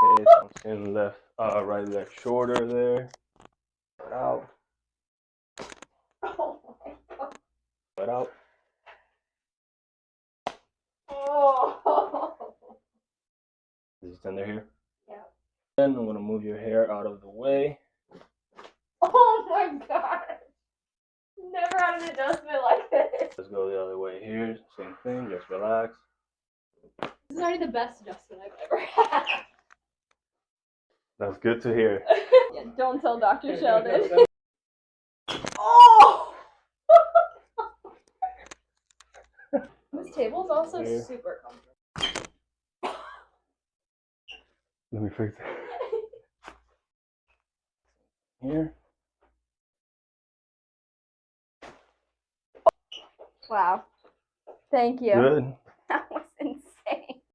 Okay, so I'm seeing right leg shorter there. Put out. Oh my God. Put out. Oh. Is it tender here? Yeah. Then I'm gonna move your hair out of the way. Oh my God. Never had an adjustment like this. Let's go the other way here. Same thing, just relax. This is already the best adjustment I've ever had. That's good to hear. Yeah, don't tell Dr. Sheldon. Oh! This table's also super comfortable. Let me fix it. Here. Wow. Thank you. Good.